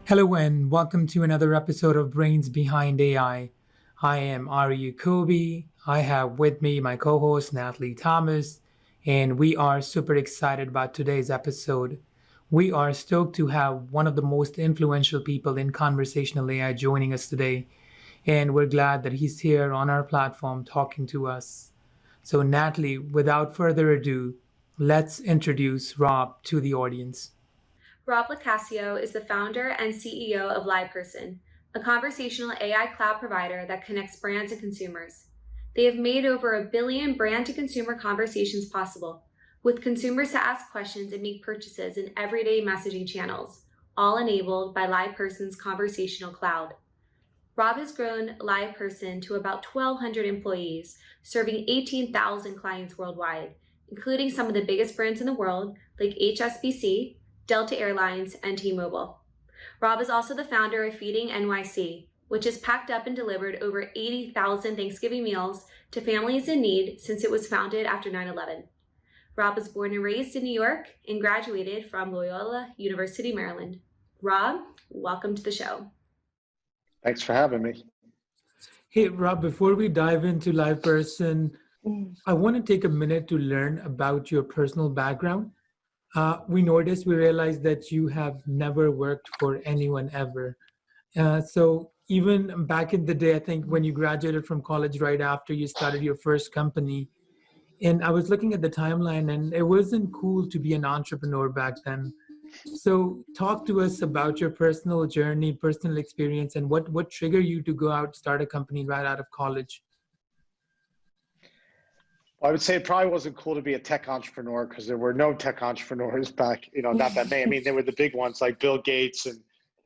Hello and welcome to another episode of Brains Behind AI. I am Aryu Kobe. I have with me my co-host Natalie Thomas, and we are super excited about today's episode. We are stoked to have one of the most influential people in conversational AI joining us today, and we're glad that he's here on our platform talking to us. So, Natalie, without further ado, let's introduce Rob to the audience. Rob LoCascio is the founder and CEO of LivePerson, a conversational AI cloud provider that connects brands and consumers. They have made over 1 billion brand-to-consumer conversations possible, with consumers to ask questions and make purchases in everyday messaging channels, all enabled by LivePerson's conversational cloud. Rob has grown LivePerson to about 1,200 employees, serving 18,000 clients worldwide, including some of the biggest brands in the world like HSBC, Delta Airlines, and T-Mobile. Rob is also the founder of FeedingNYC, which has packed up and delivered over 80,000 Thanksgiving meals to families in need since it was founded after 9/11. Rob was born and raised in New York and graduated from Loyola University Maryland. Rob, welcome to the show. Thanks for having me. Hey, Rob, before we dive into LivePerson, I want to take a minute to learn about your personal background. We realized that you have never worked for anyone ever. So even back in the day, I think when you graduated from college right after you started your first company, and I was looking at the timeline and it wasn't cool to be an entrepreneur back then. So talk to us about your personal journey, personal experience, and what triggered you to go out, start a company right out of college? I would say it probably wasn't cool to be a tech entrepreneur because there were no tech entrepreneurs back, not that many. I mean, there were the big ones like Bill Gates and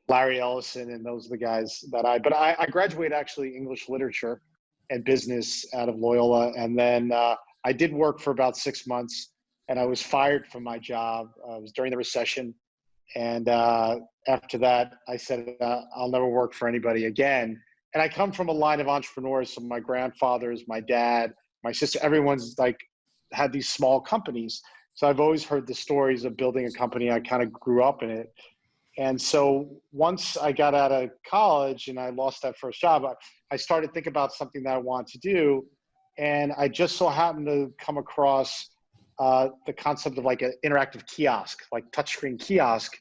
Larry Ellison, and those are the guys but I graduated actually English literature and business out of Loyola. And then I did work for about 6 months and I was fired from my job. It was during the recession. And after that, I said, I'll never work for anybody again. And I come from a line of entrepreneurs. So my grandfathers, my dad, my sister, everyone's like had these small companies. So I've always heard the stories of building a company. I kind of grew up in it. And so once I got out of college and I lost that first job, I started thinking about something that I wanted to do. And I just so happened to come across the concept of like an interactive kiosk, like touchscreen kiosk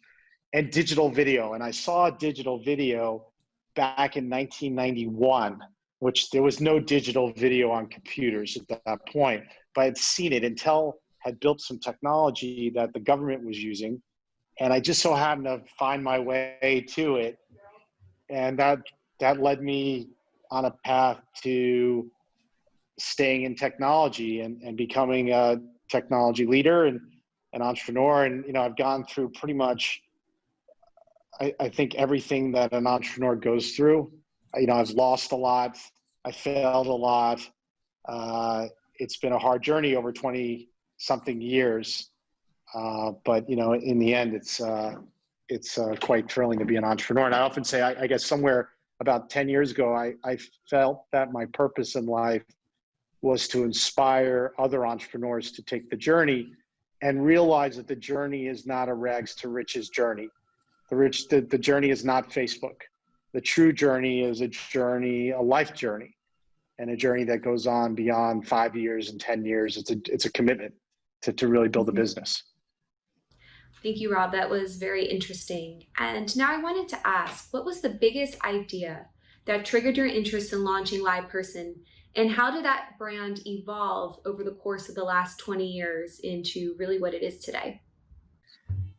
and digital video. And I saw digital video back in 1991, which there was no digital video on computers at that point, but I'd seen it. Intel had built some technology that the government was using. And I just so happened to find my way to it. And that led me on a path to staying in technology and becoming a technology leader and an entrepreneur. And, I've gone through pretty much, I think, everything that an entrepreneur goes through. I've lost a lot. I failed a lot. It's been a hard journey over 20 something years. But in the end, it's quite thrilling to be an entrepreneur. And I often say, I guess somewhere about 10 years ago, I felt that my purpose in life was to inspire other entrepreneurs to take the journey and realize that the journey is not a rags to riches journey. The journey is not Facebook. The true journey is a life journey, and a journey that goes on beyond 5 years and 10 years. It's a commitment to really build a business. Thank you, Rob. That was very interesting. And now I wanted to ask, what was the biggest idea that triggered your interest in launching LivePerson? And how did that brand evolve over the course of the last 20 years into really what it is today?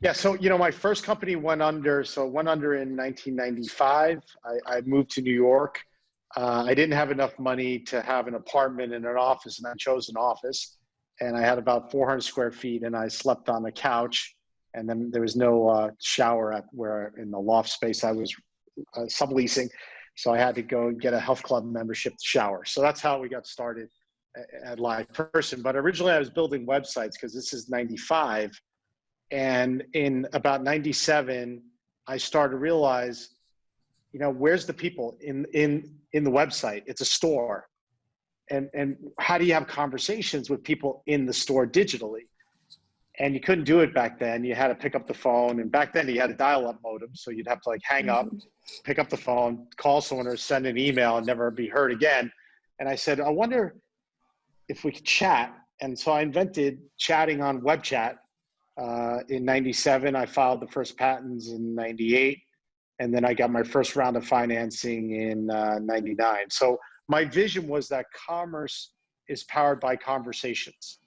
Yeah, so my first company went under. So it went under in 1995. I moved to New York. I didn't have enough money to have an apartment and an office, and I chose an office. And I had about 400 square feet, and I slept on the couch. And then there was no shower in the loft space I was subleasing. So I had to go get a health club membership to shower. So that's how we got started at LivePerson. But originally I was building websites because this is 95. And in about 97, I started to realize, where's the people in the website? It's a store. And how do you have conversations with people in the store digitally? And you couldn't do it back then. You had to pick up the phone. And back then you had a dial-up modem. So you'd have to like hang up, pick up the phone, call someone or send an email and never be heard again. And I said, I wonder if we could chat. And so I invented chatting on web chat in 97. I filed the first patents in 98. And then I got my first round of financing in 99. So my vision was that commerce is powered by conversations,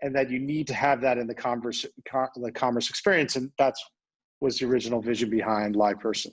and that you need to have that in the commerce experience. And that's was the original vision behind LivePerson.